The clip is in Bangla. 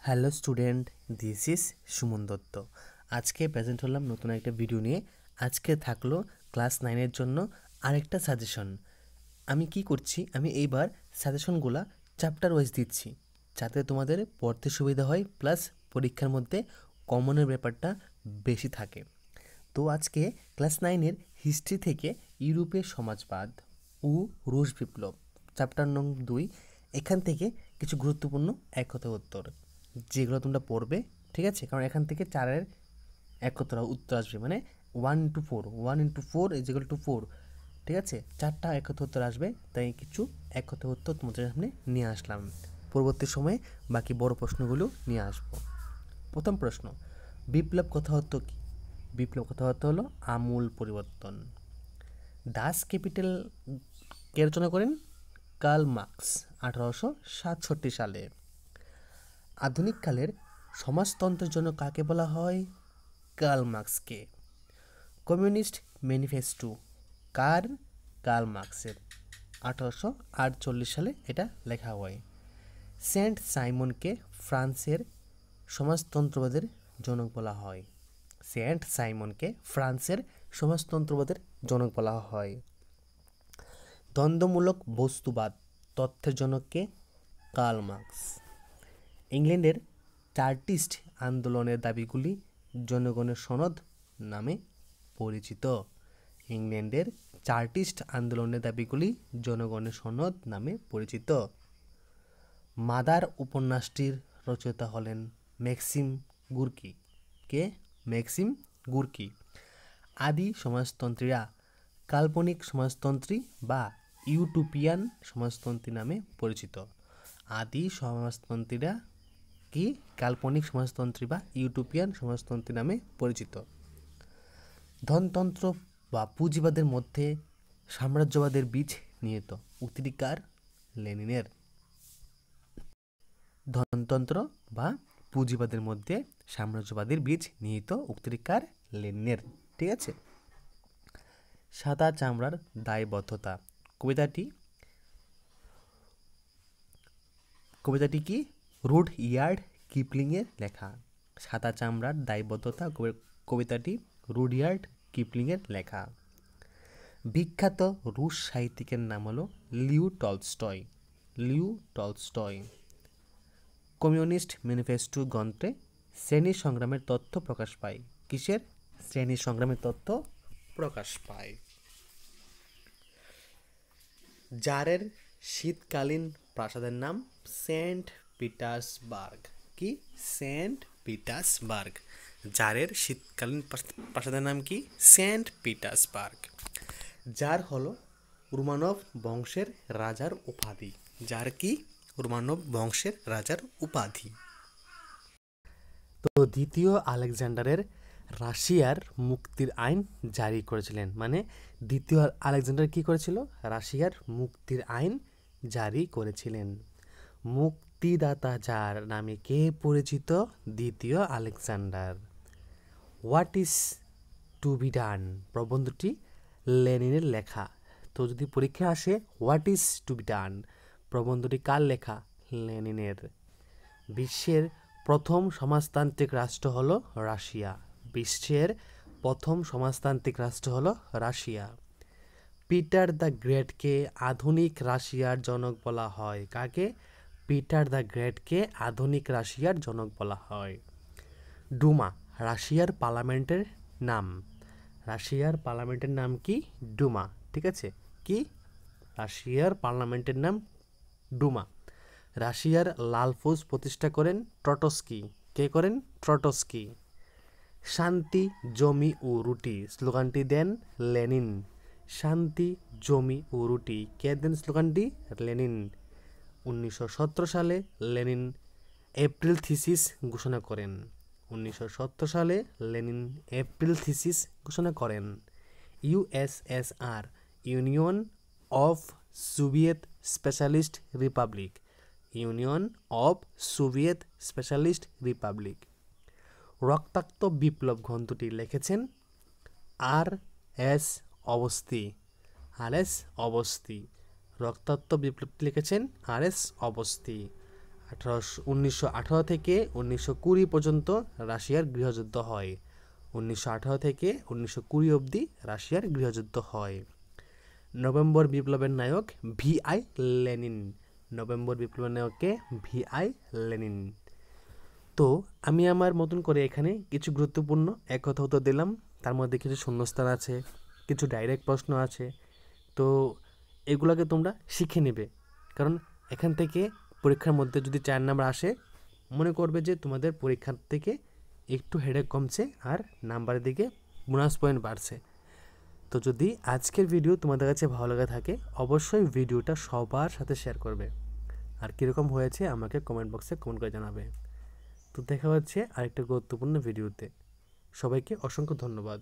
Hello student, this is Suman Dutta. আজকে প্রেজেন্ট হলাম নতুন একটা ভিডিও নিয়ে। আজকে থাকলো ক্লাস 9-এর জন্য আরেকটা সাজেশন। আমি কি করছি, আমি এইবার সাজেশনগুলা চ্যাপ্টার ওয়াইজ দিচ্ছি, যাতে তোমাদের পড়তে সুবিধা হয়, প্লাস পরীক্ষার মধ্যে কমনের ব্যাপারটা বেশি থাকে। তো আজকে ক্লাস 9-এর হিস্ট্রি থেকে ইউরোপের সমাজবাদ ও রুশ বিপ্লব, চ্যাপ্টার নং 2, এখান থেকে কিছু গুরুত্বপূর্ণ এক কথায় উত্তর যেগুলো তোমরা পড়বে, ঠিক আছে? কারণ এখান থেকে 4-এর এক কথায় উত্তর আসবে, মানে 1 into 4, 1 into 4 = 4, ঠিক আছে? 4টা এক কথায় উত্তর আসবে, তাই কিছু এক কথায় উত্তর তোমাদের সামনে নিয়ে আসলাম। পরবর্তী সময়ে বাকি বড় প্রশ্নগুলো নিয়ে আসবো। প্রথম প্রশ্ন, বিপ্লব কথা অর্থ কী? বিপ্লব কথা অর্থ হলো আমূল পরিবর্তন। ডাচ ক্যাপিটাল কে রচনা করেন? কার্ল মার্কস 1867 সালে। আধুনিক কালের সমাজতন্ত্রের জন্য কাকে বলা হয়? কার্ল মার্কসকে। কমিউনিস্ট ম্যানিফেস্টো কার? কার্ল মার্কসের। 1848 সালে এটা লেখা হয়। সেন্ট সাইমনকে ফ্রান্সের সমাজতন্ত্রবাদের জনক বলা হয়। সেন্ট সাইমনকে ফ্রান্সের সমাজতন্ত্রবাদের জনক বলা হয়। দ্বন্দ্বমূলক বস্তুবাদ তথ্যের জনককে? Karl Marx. ইংল্যান্ডের চার্টিস্ট আন্দোলনের দাবিগুলি জনগণের সনদ নামে পরিচিত। ইংল্যান্ডের চার্টিস্ট আন্দোলনের দাবিগুলি জনগণের সনদ নামে পরিচিত। মাদার উপন্যাসটির রচয়িতা হলেন ম্যাক্সিম গুর্কি। কে? ম্যাক্সিম গুর্কি। আদি সমাজতন্ত্রীরা কাল্পনিক সমাজতন্ত্রী বা ইউটোপিয়ান সমাজতন্ত্রী নামে পরিচিত। আদি সমাজতন্ত্রীরা কি? কাল্পনিক সমাজতন্ত্রী বা ইউটোপিয়ান সমাজতন্ত্রী নামে পরিচিত। ধনতন্ত্র বা পুঁজিবাদের মধ্যে সাম্রাজ্যবাদের বীজ নিহিত। উক্তিটি কার? লেনিনের। ধনতন্ত্র বা পুঁজিবাদের মধ্যে সাম্রাজ্যবাদের বীজ নিহিত, উক্তিটি কার? লেনিনের, ঠিক আছে? সাদা চামড়ার দায়বদ্ধতা কবিতাটি কি? রুডইয়ার্ড কিপলিংয়ের লেখা। সাদা চামড়ার দায়বদ্ধতা কবিতাটি রুডইয়ার্ড কিপলিংয়ের লেখা। বিখ্যাত রুশ সাহিত্যিকের নাম হলো Leo Tolstoy. Leo Tolstoy. Communist manifesto গ্রন্থে শ্রেণী সংগ্রামের তথ্য প্রকাশ পায়। কিসের? শ্রেণী সংগ্রামের তথ্য প্রকাশ পায়। জারের শীতকালীন প্রাসাদের নাম সেন্ট পিটার্সবার্গ। কি? Saint Petersburg. জারের শীতকালীন প্রাসাদের নাম কি? Saint Petersburg. জার হলো রোমানভ বংশের রাজার উপাধি। জার কি? রোমানভ বংশের রাজার উপাধি। তো দ্বিতীয় আলেকজান্ডারের রাশিয়ার মুক্তির আইন জারি করেছিলেন, মানে দ্বিতীয় আলেকজান্ডার কি করেছিল? রাশিয়ার মুক্তির আইন জারি করেছিলেন। মুক্তিদাতা যার নামে কে পরিচিত? দ্বিতীয় Alexander. What is to be done প্রবন্ধটি লেনিনের লেখা। তো যদি পরীক্ষা আসে what is to be done প্রবন্ধটি কার লেখা? লেনিনের। বিশ্বের প্রথম সমাজতান্ত্রিক রাষ্ট্র হলো রাশিয়া। বিশ্বের প্রথম সমাজতান্ত্রিক রাষ্ট্র হলো রাশিয়া। পিটার দ্য গ্রেটকে আধুনিক রাশিয়ার জনক বলা হয়। কাকে? পিটার দ্য গ্রেটকে আধুনিক রাশিয়ার জনক বলা হয়। ডুমা রাশিয়ার পার্লামেন্টের নাম। রাশিয়ার পার্লামেন্টের নাম কি? ডুমা, ঠিক আছে? কি? রাশিয়ার পার্লামেন্টের নাম ডুমা। রাশিয়ার লাল ফৌজ প্রতিষ্ঠা করেন ট্রটস্কি। কে করেন? ট্রটস্কি। শান্তি, জমি ও রুটি স্লোগানটি দেন লেনিন। শান্তি, জমি ও রুটি কে দেন স্লোগানটি? লেনিন। 1917 সালে লেনিন এপ্রিল থিসিস ঘোষণা করেন। 1917 সালে লেনিন এপ্রিল থিসিস ঘোষণা করেন। USSR union of Soviet specialist Republic. Union of Soviet specialist Republic. রক্তাক্ত বিপ্লব গ্রন্থটি লিখেছেন আর এস অবস্থি। আর এস অবস্থি। রক্তাক্ত বিপ্লবটি লিখেছেন আর এস অবস্থি। 1918 থেকে 1920 পর্যন্ত রাশিয়ার গৃহযুদ্ধ হয়। 1918 থেকে 1920 অবধি রাশিয়ার গৃহযুদ্ধ হয়। নভেম্বর বিপ্লবের নায়ক ভিআই লেনিন। নভেম্বর বিপ্লবের নায়ককে ভিআই লেনিন। তো আমি আমার মতন করে এখানে কিছু গুরুত্বপূর্ণ এক কথা উত্তর দিলাম, তার মধ্যে কিছু শূন্যস্থান আছে, কিছু ডাইরেক্ট প্রশ্ন আছে। তো এগুলোকে তোমরা শিখে নেবে, কারণ এখান থেকে পরীক্ষার মধ্যে যদি 4 নাম্বার আসে, মনে করবে যে তোমাদের পরীক্ষার থেকে একটু হেডেক কমছে আর নাম্বারের দিকে বোনাস পয়েন্ট বাড়ছে। তো যদি আজকের ভিডিও তোমাদের কাছে ভালো লাগে থাকে, অবশ্যই ভিডিওটা সবার সাথে শেয়ার করবে, আর কীরকম হয়েছে আমাকে কমেন্ট বক্সে কমেন্ট করে জানাবে। তো দেখা হচ্ছে আরেকটা গুরুত্বপূর্ণ ভিডিওতে। সবাইকে অসংখ্য ধন্যবাদ।